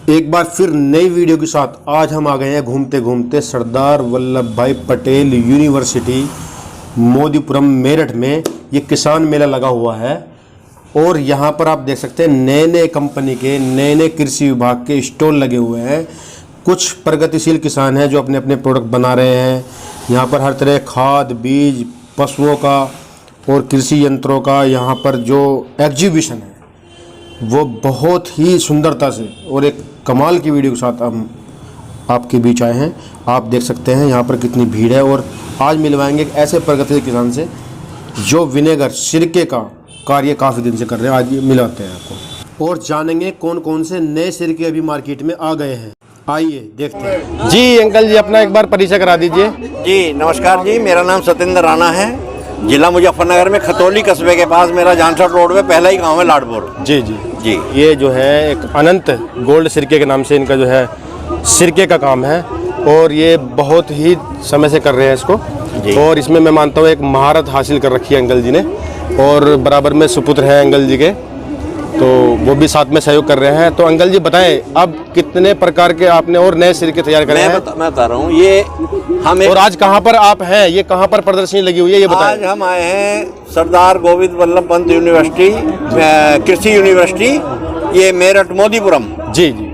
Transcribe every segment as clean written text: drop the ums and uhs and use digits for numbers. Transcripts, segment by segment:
एक बार फिर नई वीडियो के साथ आज हम आ गए हैं घूमते घूमते सरदार वल्लभ भाई पटेल यूनिवर्सिटी मोदीपुरम मेरठ में। ये किसान मेला लगा हुआ है और यहाँ पर आप देख सकते हैं नए नए कंपनी के नए नए कृषि विभाग के स्टॉल लगे हुए हैं। कुछ प्रगतिशील किसान हैं जो अपने अपने प्रोडक्ट बना रहे हैं। यहाँ पर हर तरह खाद बीज पशुओं का और कृषि यंत्रों का यहाँ पर जो एग्जीबिशन है वो बहुत ही सुंदरता से और एक कमाल की वीडियो के साथ हम आपके बीच आए हैं। आप देख सकते हैं यहाँ पर कितनी भीड़ है और आज मिलवाएंगे एक ऐसे प्रगतिशील किसान से जो विनेगर सिरके का कार्य काफ़ी दिन से कर रहे हैं। आज ये मिलाते हैं आपको और जानेंगे कौन कौन से नए सिरके अभी मार्केट में आ गए हैं। आइए देखते हैं। जी अंकल जी, अपना एक बार परिचय करा दीजिए। जी नमस्कार जी, मेरा नाम सत्येंद्र राणा है। जिला मुजफ्फरनगर में खतौली कस्बे के पास मेरा जानसठ रोड पे पहला ही गांव है लाडपुर। जी जी जी। ये जो है एक अनंत गोल्ड सिरके के नाम से इनका जो है सिरके का काम है और ये बहुत ही समय से कर रहे हैं इसको। और इसमें मैं मानता हूँ एक महारत हासिल कर रखी है अंकल जी ने और बराबर में सुपुत्र हैं अंकल जी के, तो वो भी साथ में सहयोग कर रहे हैं। तो अंकल जी बताएं अब कितने प्रकार के आपने और नए सिरके तैयार करे हैं? मैं बता रहा हूँ ये हम और आज कहाँ पर आप हैं, ये कहाँ पर प्रदर्शनी लगी हुई है ये बताएं। आज हम आए हैं सरदार गोविंद वल्लभ पंत यूनिवर्सिटी कृषि यूनिवर्सिटी, ये मेरठ मोदीपुरम। जी जी,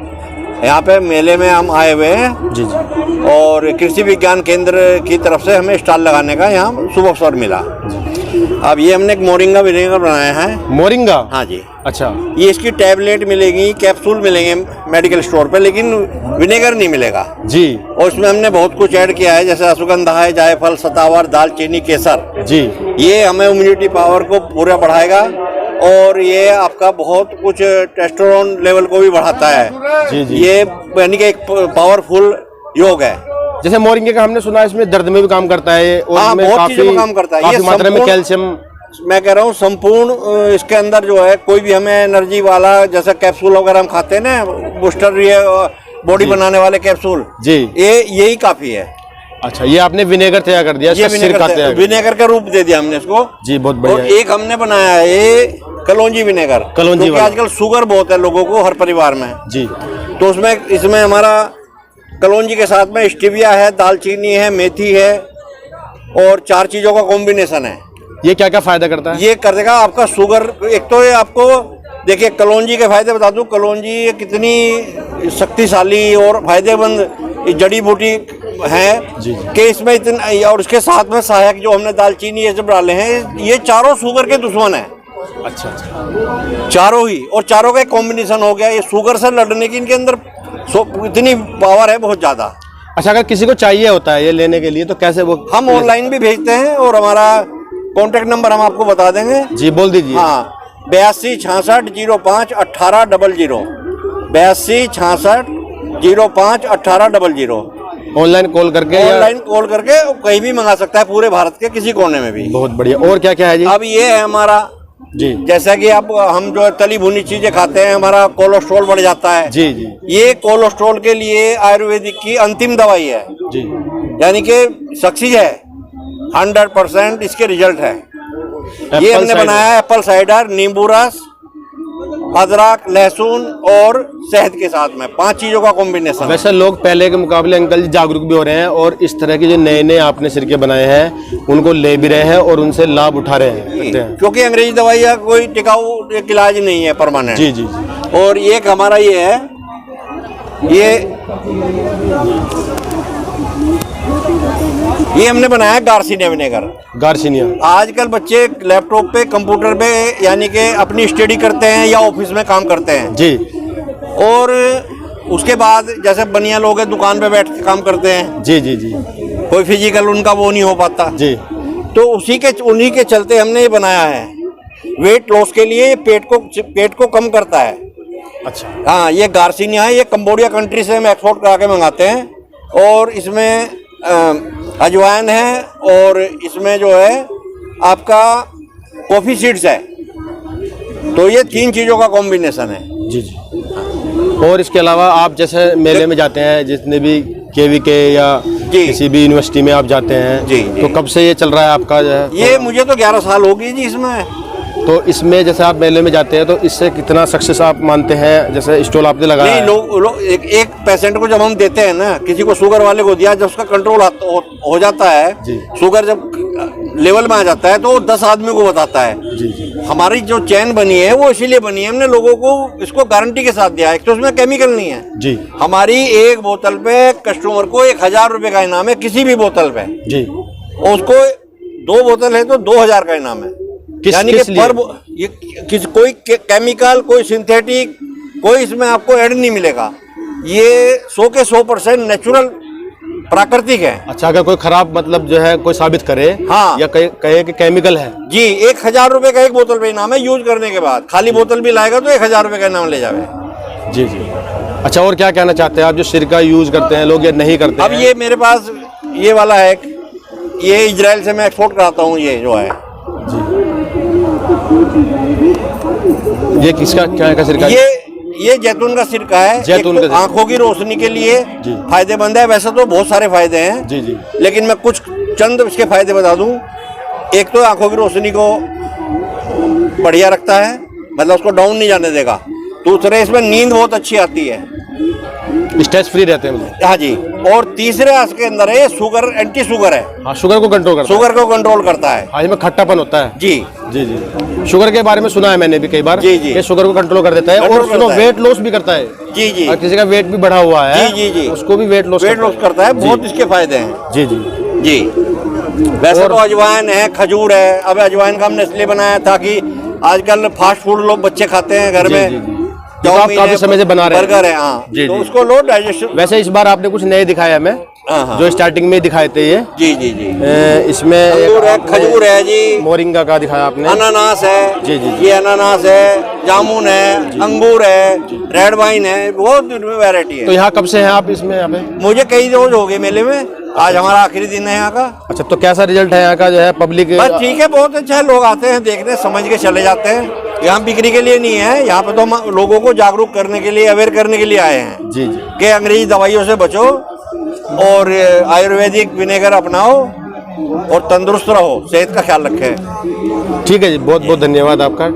यहाँ पे मेले में हम आए हुए हैं। जी जी। और कृषि विज्ञान केंद्र की तरफ से हमें स्टॉल लगाने का यहाँ शुभ अवसर मिला। अब ये हमने एक मोरिंगा विनेगर बनाया है। मोरिंगा? हाँ जी। अच्छा। ये इसकी टैबलेट मिलेगी, कैप्सूल मिलेंगे मेडिकल स्टोर पे, लेकिन विनेगर नहीं मिलेगा जी। और इसमें हमने बहुत कुछ ऐड किया है, जैसे अश्वगंधा है, जायफल, सतावर, दालचीनी, केसर जी। ये हमें इम्यूनिटी पावर को पूरा बढ़ाएगा और ये आपका बहुत कुछ टेस्टोस्टेरोन लेवल को भी बढ़ाता है। जी जी। ये यानी कि एक पावरफुल योग है। जैसे मोरिंगे का हमने सुना इसमें दर्द में भी काम करता है और इसमें बहुत चीजों में काम करता है। काफी मात्रा में कैल्शियम, मैं कह रहा हूँ संपूर्ण इसके अंदर जो है कोई भी हमें एनर्जी वाला जैसे कैप्सूल वगैरह हम खाते हैं ना, बूस्टर ये बॉडी बनाने वाले कैप्सूल जी, ये यही काफी है। अच्छा, ये आपने विनेगर तैयार कर दिया, ये विनेगर का रूप दे दिया हमने इसको जी। बहुत बढ़िया। और एक हमने बनाया है ये कलौंजी विनेगर, क्योंकि आजकल शुगर बहुत है लोगों को हर परिवार में जी। तो उसमें इसमें हमारा कलौंजी के साथ में स्टीविया है, दालचीनी है, मेथी है और 4 चीजों का कॉम्बिनेशन है। ये क्या क्या फायदा करता है? ये कर देगा आपका शुगर। एक तो ये आपको देखिए कलौंजी के फायदे बता दूं, कलौंजी कितनी शक्तिशाली और फायदेमंद जड़ी बूटी है कि इसमें इतना, और उसके साथ में सहायक जो हमने दालचीनी ये सब डाले हैं, ये चारों शुगर के दुश्मन है। अच्छा अच्छा। चारों ही, और चारों का एक कॉम्बिनेशन हो गया। ये शुगर से लड़ने की इनके अंदर इतनी पावर है बहुत ज्यादा। अच्छा, अगर किसी को चाहिए होता है ये लेने के लिए तो कैसे वो? हम ऑनलाइन भी भेजते हैं और हमारा कॉन्टेक्ट नंबर हम आपको बता देंगे जी। बोल दीजिए। हाँ, 82 66 05 18 00, 82 66 05 18 00। ऑनलाइन कॉल करके कहीं भी मंगा सकता है, पूरे भारत के किसी कोने में भी। बहुत बढ़िया। और क्या क्या है जी? अब ये है हमारा जी, जैसा कि आप हम जो तली भुनी चीजें खाते हैं हमारा कोलेस्ट्रॉल बढ़ जाता है जी जी। ये कोलेस्ट्रॉल के लिए आयुर्वेदिक की अंतिम दवाई है जी, यानी कि सक्सेस है, 100% इसके रिजल्ट है। ये हमने बनाया है एप्पल साइडर, नींबू रस, अदरक, लहसुन और शहद के साथ में 5 चीजों का कॉम्बिनेशन। वैसे लोग पहले के मुकाबले अंकल जी जागरूक भी हो रहे हैं और इस तरह के जो नए नए आपने सिरके बनाए हैं उनको ले भी रहे हैं और उनसे लाभ उठा रहे हैं, क्योंकि अंग्रेजी दवाई का कोई टिकाऊ इलाज नहीं है परमानेंट जी जी। और एक हमारा ये है, ये हमने बनाया गार्सिनिया विनेगर। गार्सिनिया आजकल बच्चे लैपटॉप पे कंप्यूटर पे यानी कि अपनी स्टडी करते हैं या ऑफिस में काम करते हैं जी, और उसके बाद जैसे बनिया लोग हैं दुकान पे बैठ के काम करते हैं जी जी जी, कोई फिजिकल उनका वो नहीं हो पाता जी। तो उन्हीं के चलते हमने ये बनाया है वेट लॉस के लिए। पेट को कम करता है। अच्छा हाँ, ये गार्सिनिया है, ये कंबोडिया कंट्री से हम एक्सपोर्ट करा के मंगाते हैं और इसमें अजवाइन है और इसमें जो है आपका कॉफी सीड्स है। तो ये 3 चीजों का कॉम्बिनेशन है जी जी। और इसके अलावा आप जैसे मेले में जाते हैं, जितने भी केवीके या किसी भी यूनिवर्सिटी में आप जाते हैं जी, तो कब से ये चल रहा है आपका? ये मुझे तो 11 साल हो गई जी इसमें। तो इसमें जैसे आप मेले में जाते हैं तो इससे कितना सक्सेस आप मानते हैं, जैसे स्टॉल आपने लगाया नहीं, है? लोग एक पेशेंट को जब हम देते हैं ना, किसी को शुगर वाले को दिया, जब उसका कंट्रोल हो जाता है, जी। शुगर जब लेवल में आ जाता है तो वो 10 आदमी को बताता है। जी जी हमारी जो चैन बनी है वो इसीलिए बनी है, हमने लोगों को इसको गारंटी के साथ दिया है। एक तो उसमें केमिकल नहीं है जी हमारी एक बोतल पे कस्टमर को 1000 रुपए का इनाम है, किसी भी बोतल पे। जी। और उसको 2 बोतल है तो 2000 का इनाम है। यानी कि ये कोई केमिकल, कोई सिंथेटिक, कोई इसमें आपको ऐड नहीं मिलेगा। ये 100 के 100% नेचुरल प्राकृतिक है। अच्छा, अगर कोई खराब मतलब जो है कोई साबित करे, हाँ, या कहे कि केमिकल है, जी, 1000 रुपए का एक बोतल पे इनाम है। यूज करने के बाद खाली बोतल भी लाएगा तो 1000 रुपए का इनाम ले जावे। जी जी। अच्छा, और क्या कहना चाहते हैं आप, जो सिरका यूज करते हैं लोग या नहीं करते अब हैं? ये मेरे पास ये वाला है, ये इजराइल से मैं एक्सपोर्ट कराता हूँ। ये जो है ये किसका, क्या है का सिरका? ये जैतून का सिरका है। जैतून एक तो का आंखों की रोशनी के लिए जी। फायदेमंद है। वैसे तो बहुत सारे फायदे हैं, जी जी, लेकिन मैं कुछ चंद इसके फायदे बता दूं। एक तो आंखों की रोशनी को बढ़िया रखता है, मतलब उसको डाउन नहीं जाने देगा। दूसरे, इसमें नींद बहुत अच्छी आती है, स्ट्रेस फ्री रहते हैं मतलब। हाँ जी। और तीसरे इसके अंदर है शुगर, एंटी शुगर है। हाँ, शुगर को कंट्रोल करता है। शुगर को कंट्रोल करता है। हाँ, इसमें खट्टापन होता है। जी जी जी। शुगर के बारे में सुना है मैंने भी कई बार। जी जी। ये शुगर को कंट्रोल कर देता है, और कंट्रोल सुनो करता है। वेट लॉस भी करता है। जी जी। और किसी का वेट भी बढ़ा हुआ है, जी जी जी, उसको भी वेट लॉस करता है। बहुत इसके फायदे हैं। जी जी जी। वैसे तो अजवाइन है, खजूर है। अब अजवाइन का हमने इसलिए बनाया ताकि आजकल फास्ट फूड लोग बच्चे खाते हैं घर में। जी जी। तो आप काफी समय से बना रहे हैं। बर्गर है, हाँ जी तो जी। उसको लो डाइजेशन। वैसे इस बार आपने कुछ नए दिखाया हमें, हाँ। जो स्टार्टिंग में दिखाए थे ये। जी जी जी। इसमें अंगूर है, खजूर है जी, मोरिंगा का दिखाया आपने, अनानास है। जी जी। ये अनानास है, जामुन है, अंगूर है, रेड वाइन है, बहुत वैरायटी तो है। यहाँ कब से हैं आप इसमें यहाँ पे? मुझे कई रोज हो गए मेले में, आज हमारा आखिरी दिन है यहाँ का। अच्छा, तो कैसा रिजल्ट है यहाँ का, जो है पब्लिक? बस ठीक है, बहुत अच्छा है। लोग आते हैं देखने, समझ के चले जाते हैं। यहाँ बिक्री के लिए नहीं है, यहाँ पे तो हम लोगों को जागरूक करने के लिए, अवेयर करने के लिए आए हैं। जी जी। कि अंग्रेजी दवाइयों से बचो और आयुर्वेदिक विनेगर अपनाओ और तंदुरुस्त रहो, सेहत का ख्याल रखें। ठीक है जी, बहुत बहुत धन्यवाद आपका।